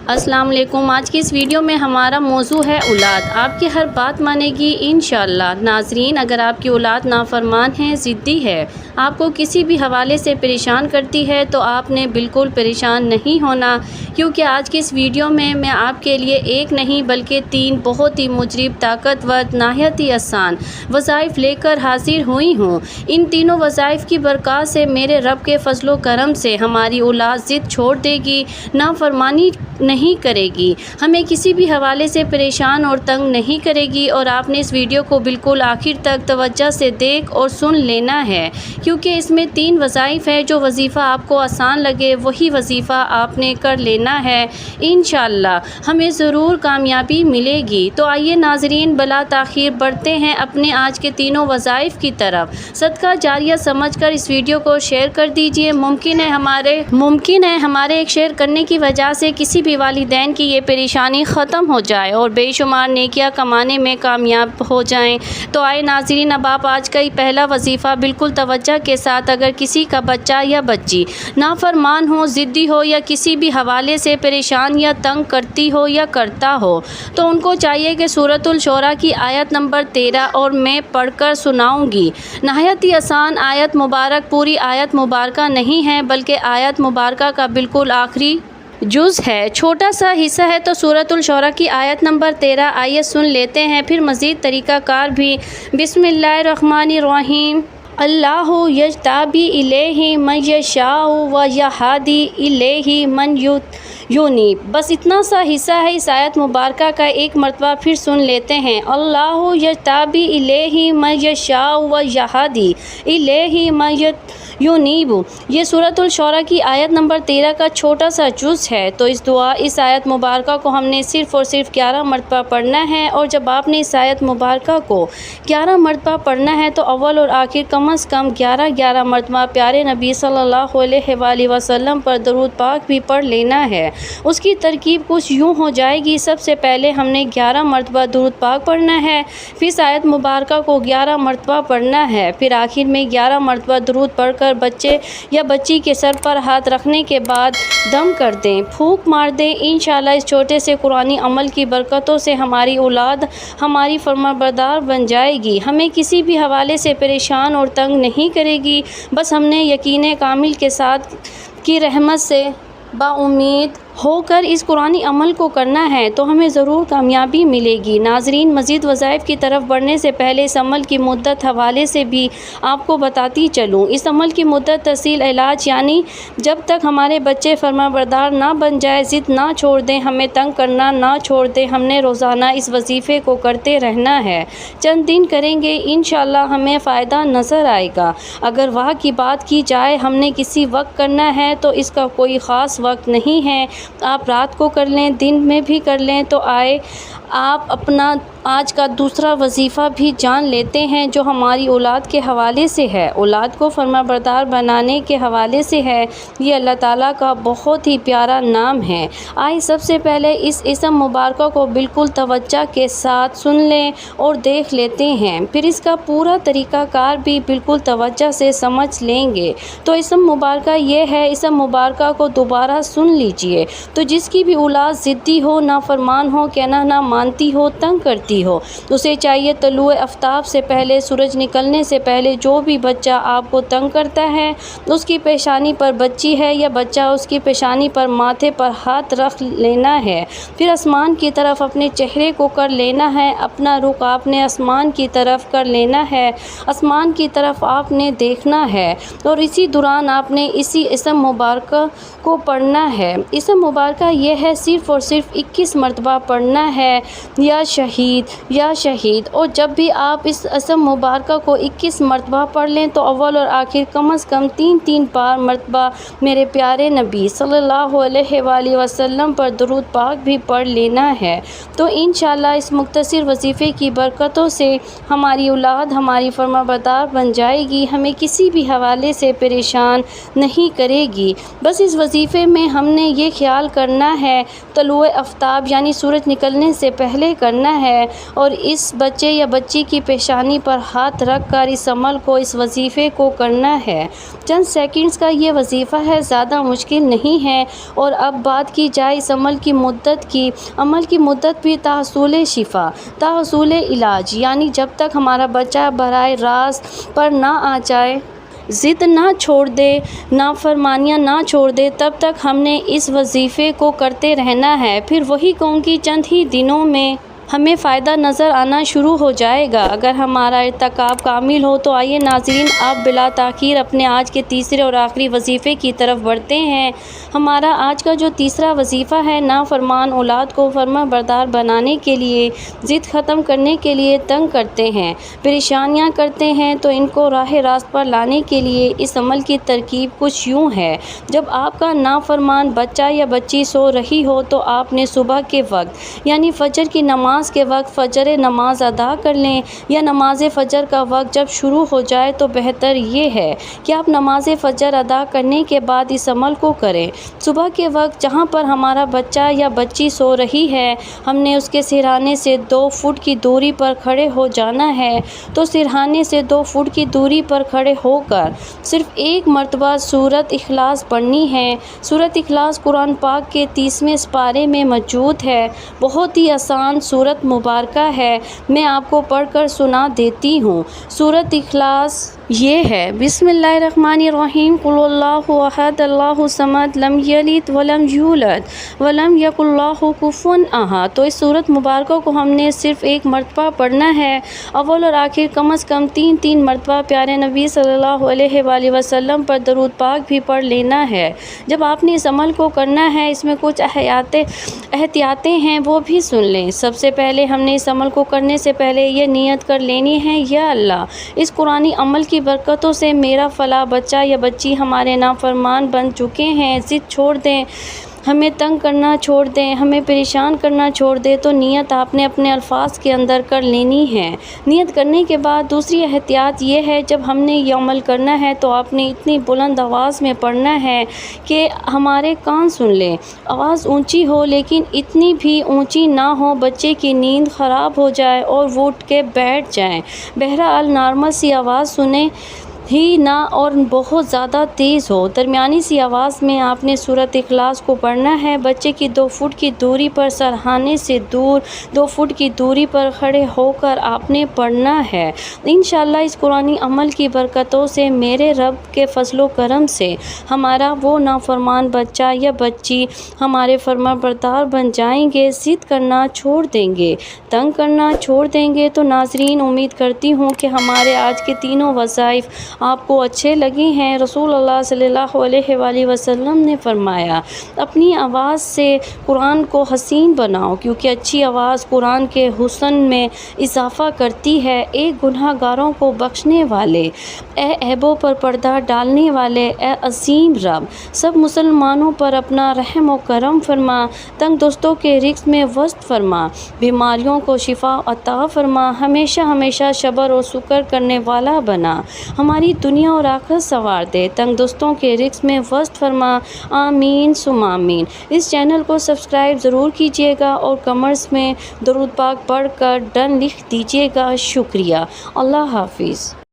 السلام علیکم۔ آج کی اس ویڈیو میں ہمارا موضوع ہے اولاد۔ آپ کی ہر بات مانے گی انشاءاللہ۔ ناظرین، اگر آپ کی اولاد نافرمان ہے، ضدی ہے، آپ کو کسی بھی حوالے سے پریشان کرتی ہے تو آپ نے بالکل پریشان نہیں ہونا، کیونکہ آج کی اس ویڈیو میں آپ کے لیے ایک نہیں بلکہ 3 بہت ہی مجرب، طاقتور، نہایت ہی آسان وظائف لے کر حاضر ہوئی ہوں۔ ان تینوں وظائف کی برکات سے میرے رب کے فضل و کرم سے ہماری اولاد ضد چھوڑ دے گی، نافرمانی نہیں کرے گی، ہمیں کسی بھی حوالے سے پریشان اور تنگ نہیں کرے گی۔ اور آپ نے اس ویڈیو کو بالکل آخر تک توجہ سے دیکھ اور سن لینا ہے، کیونکہ اس میں 3 وظائف ہیں۔ جو وظیفہ آپ کو آسان لگے وہی وظیفہ آپ نے کر لینا ہے، انشاءاللہ ہمیں ضرور کامیابی ملے گی۔ تو آئیے ناظرین، بلا تاخیر بڑھتے ہیں اپنے آج کے تینوں وظائف کی طرف۔ صدقہ جاریہ سمجھ کر اس ویڈیو کو شیئر کر دیجئے۔ ممکن ہے ہمارے ایک شیئر کرنے کی وجہ سے کسی بھی والدین کی یہ پریشانی ختم ہو جائے اور بے شمار نیکیاں کمانے میں کامیاب ہو جائیں۔ تو آئے ناظرین، اب آپ آج کا پہلا وظیفہ بالکل توجہ کے ساتھ، اگر کسی کا بچہ یا بچی نافرمان ہو، ضدی ہو یا کسی بھی حوالے سے پریشان یا تنگ کرتی ہو یا کرتا ہو، تو ان کو چاہیے کہ سورۃ الشورى کی آیت نمبر 13 اور میں پڑھ کر سناؤں گی۔ نہایت ہی آسان آیت مبارک، پوری آیت مبارکہ نہیں ہے بلکہ آیت مبارکہ کا بالکل آخری جز ہے، چھوٹا سا حصہ ہے۔ تو سورۃ الشورى کی آیت نمبر 13 آئیے سن لیتے ہیں، پھر مزید طریقہ کار بھی۔ بسم اللہ الرحمن الرحیم۔ اللہ یجتبی الیہ من یشاء ویہدی الیہ من ینیب۔ بس اتنا سا حصہ ہے اس آیت مبارکہ کا، ایک مرتبہ پھر سن لیتے ہیں۔ اللہ یجتبی الیہ من یشاء ویہدی الیہ من ینیب۔ یہ سورۃ الشورى کی آیت نمبر 13 کا چھوٹا سا جز ہے۔ تو اس آیت مبارکہ کو ہم نے صرف اور صرف 11 مرتبہ پڑھنا ہے، اور جب آپ نے اس آیت مبارکہ کو 11 مرتبہ پڑھنا ہے تو اول اور آخر کم از کم 11 مرتبہ پیارے نبی صلی اللہ علیہ وآلہ وسلم پر درود پاک بھی پڑھ لینا ہے۔ اس کی ترکیب کچھ یوں ہو جائے گی: سب سے پہلے ہم نے 11 مرتبہ درود پاک پڑھنا ہے، پھر اس آیت مبارکہ کو 11 مرتبہ پڑھنا ہے، پھر آخر میں 11 مرتبہ درود پڑھ کر بچے یا بچی کے سر پر ہاتھ رکھنے کے بعد دم کر دیں، پھونک مار دیں۔ انشاءاللہ اس چھوٹے سے قرآنی عمل کی برکتوں سے ہماری اولاد ہماری فرمانبردار بن جائے گی، ہمیں کسی بھی حوالے سے پریشان اور تنگ نہیں کرے گی۔ بس ہم نے یقین کامل کے ساتھ کی رحمت سے با امید ہو کر اس قرآنی عمل کو کرنا ہے تو ہمیں ضرور کامیابی ملے گی۔ ناظرین، مزید وظائف کی طرف بڑھنے سے پہلے اس عمل کی مدت حوالے سے بھی آپ کو بتاتی چلوں۔ اس عمل کی مدت تحصیل علاج، یعنی جب تک ہمارے بچے فرمانبردار نہ بن جائے، ضد نہ چھوڑ دیں، ہمیں تنگ کرنا نہ چھوڑ دیں، ہم نے روزانہ اس وظیفے کو کرتے رہنا ہے۔ چند دن کریں گے، انشاءاللہ ہمیں فائدہ نظر آئے گا۔ اگر وقت کی بات کی جائے، ہم نے کسی وقت کرنا ہے تو اس کا کوئی خاص وقت نہیں ہے، آپ رات کو کر لیں، دن میں بھی کر لیں۔ تو آئے آپ اپنا آج کا دوسرا وظیفہ بھی جان لیتے ہیں، جو ہماری اولاد کے حوالے سے ہے، اولاد کو فرمانبردار بنانے کے حوالے سے ہے۔ یہ اللہ تعالیٰ کا بہت ہی پیارا نام ہے۔ آئے سب سے پہلے اس اسم مبارکہ کو بالکل توجہ کے ساتھ سن لیں اور دیکھ لیتے ہیں، پھر اس کا پورا طریقہ کار بھی بالکل توجہ سے سمجھ لیں گے۔ تو اسم مبارکہ یہ ہے، اسم مبارکہ کو دوبارہ سن لیجئے۔ تو جس کی بھی اولاد ضدی ہو، نافرمان ہو، کہنا نہ مانتی ہو، تنگ کرتی ہو، اسے چاہیے طلوع آفتاب سے پہلے، سورج نکلنے سے پہلے جو بھی بچہ آپ کو تنگ کرتا ہے، اس کی پیشانی پر بچی ہے یا بچہ، اس کی پیشانی پر ماتھے پر ہاتھ رکھ لینا ہے، پھر آسمان کی طرف اپنے چہرے کو کر لینا ہے، اپنا رخ آپ نے آسمان کی طرف کر لینا ہے، آسمان کی طرف آپ نے دیکھنا ہے، اور اسی دوران آپ نے اسی اسم مبارکہ کو پڑھنا ہے۔ اسم مبارکہ یہ ہے، صرف اور صرف 21 مرتبہ پڑھنا ہے، یا شہید یا شہید۔ اور جب بھی آپ اس اسم مبارکہ کو 21 مرتبہ پڑھ لیں تو اول اور آخر کم از کم 3 مرتبہ میرے پیارے نبی صلی اللہ علیہ وآلہ وسلم پر درود پاک بھی پڑھ لینا ہے۔ تو انشاءاللہ اس مختصر وظیفے کی برکتوں سے ہماری اولاد ہماری فرمانبردار بن جائے گی، ہمیں کسی بھی حوالے سے پریشان نہیں کرے گی۔ بس اس وظیفے میں ہم نے یہ خیال خیال کرنا ہے، طلوع آفتاب یعنی سورج نکلنے سے پہلے کرنا ہے، اور اس بچے یا بچی کی پیشانی پر ہاتھ رکھ کر اس عمل کو، اس وظیفے کو کرنا ہے۔ چند سیکنڈز کا یہ وظیفہ ہے، زیادہ مشکل نہیں ہے۔ اور اب بات کی جائے اس عمل کی مدت کی۔ عمل کی مدت بھی تحصیل شفا، تحصیل علاج، یعنی جب تک ہمارا بچہ براہ راست پر نہ آ جائے، ضد نہ چھوڑ دے، نافرمانیاں نہ چھوڑ دے، تب تک ہم نے اس وظیفے کو کرتے رہنا ہے۔ پھر وہی کہوں گی چند ہی دنوں میں ہمیں فائدہ نظر آنا شروع ہو جائے گا اگر ہمارا ارتکاب کامل ہو۔ تو آئیے ناظرین، اب بلا تاخیر اپنے آج کے تیسرے اور آخری وظیفے کی طرف بڑھتے ہیں۔ ہمارا آج کا جو تیسرا وظیفہ ہے، نافرمان اولاد کو فرما بردار بنانے کے لیے، ضد ختم کرنے کے لیے تنگ کرتے ہیں، پریشانیاں کرتے ہیں، تو ان کو راہ راست پر لانے کے لیے اس عمل کی ترکیب کچھ یوں ہے۔ جب آپ کا نافرمان بچہ یا بچی سو رہی ہو تو آپ نے صبح کے وقت یعنی فجر کی نماز کے وقت فجر نماز ادا کر لیں، یا نماز فجر کا وقت جب شروع ہو جائے تو بہتر یہ ہے کہ آپ نماز فجر ادا کرنے کے بعد اس عمل کو کریں۔ صبح کے وقت جہاں پر ہمارا بچہ یا بچی سو رہی ہے، ہم نے اس کے سرہانے سے 2 فٹ کی دوری پر کھڑے ہو جانا ہے۔ تو سرہانے سے 2 فٹ کی دوری پر کھڑے ہو کر صرف ایک مرتبہ سورۃ اخلاص پڑھنی ہے۔ سورۃ اخلاص قرآن پاک کے 30ویں سپارے میں موجود ہے۔ بہت ہی آسان سورت مبارکہ ہے، میں آپ کو پڑھ کر سنا دیتی ہوں۔ سورۃ اخلاص یہ ہے: بسم اللہ الرحمن الرحیم، قل اللہ احد اللہ الصمد، لم یلد ولم یولد ولم یکن لہ کفوا احد۔ تو اس سورت مبارکہ کو ہم نے صرف ایک مرتبہ پڑھنا ہے۔ اول اور آخر کم از کم 3 مرتبہ پیارے نبی صلی اللہ علیہ وآلہ وسلم پر درود پاک بھی پڑھ لینا ہے۔ جب آپ نے اس عمل کو کرنا ہے، اس میں کچھ احتیاطیں ہیں، وہ بھی سن لیں۔ سب سے پہلے ہم نے اس عمل کو کرنے سے پہلے یہ نیت کر لینی ہے: یا اللہ، اس قرآنی عمل کی برکتوں سے میرا فلاں بچہ یا بچی ہمارے نافرمان بن چکے ہیں، ضد چھوڑ دیں، ہمیں تنگ کرنا چھوڑ دیں، ہمیں پریشان کرنا چھوڑ دیں۔ تو نیت آپ نے اپنے الفاظ کے اندر کر لینی ہے۔ نیت کرنے کے بعد دوسری احتیاط یہ ہے، جب ہم نے یہ عمل کرنا ہے تو آپ نے اتنی بلند آواز میں پڑھنا ہے کہ ہمارے کان سن لیں۔ آواز اونچی ہو، لیکن اتنی بھی اونچی نہ ہو بچے کی نیند خراب ہو جائے اور وہ اٹھ کے بیٹھ جائیں۔ بہرحال نارمل سی آواز سنیں ہی نہ اور بہت زیادہ تیز ہو، درمیانی سی آواز میں آپ نے سورۃ اخلاص کو پڑھنا ہے۔ بچے کی 2 فٹ کی دوری پر، سرہانے سے دور 2 فٹ کی دوری پر کھڑے ہو کر آپ نے پڑھنا ہے۔ انشاءاللہ اس قرآنی عمل کی برکتوں سے، میرے رب کے فضل و کرم سے، ہمارا وہ نافرمان بچہ یا بچی ہمارے فرما بردار بن جائیں گے، ضد کرنا چھوڑ دیں گے، تنگ کرنا چھوڑ دیں گے۔ تو ناظرین، امید کرتی ہوں کہ ہمارے آج کے تینوں وظائف آپ کو اچھے لگے ہیں۔ رسول اللہ صلی اللہ علیہ وآلہ وسلم نے فرمایا، اپنی آواز سے قرآن کو حسین بناؤ، کیونکہ اچھی آواز قرآن کے حسن میں اضافہ کرتی ہے۔ اے گناہ گاروں کو بخشنے والے، اے عیبوں پر پردہ ڈالنے والے، اے عظیم رب، سب مسلمانوں پر اپنا رحم و کرم فرما، تنگ دستوں کے رزق میں وسعت فرما، بیماریوں کو شفا عطا فرما، ہمیشہ ہمیشہ صبر اور شکر کرنے والا بنا، ہماری دنیا اور آخرت سنوار دے، تنگ دستوں کے رزق میں وسعت فرما، آمین ثم آمین۔ اس چینل کو سبسکرائب ضرور کیجیے گا اور کمنٹس میں درود پاک پڑھ کر ڈن لکھ دیجیے گا۔ شکریہ۔ اللہ حافظ۔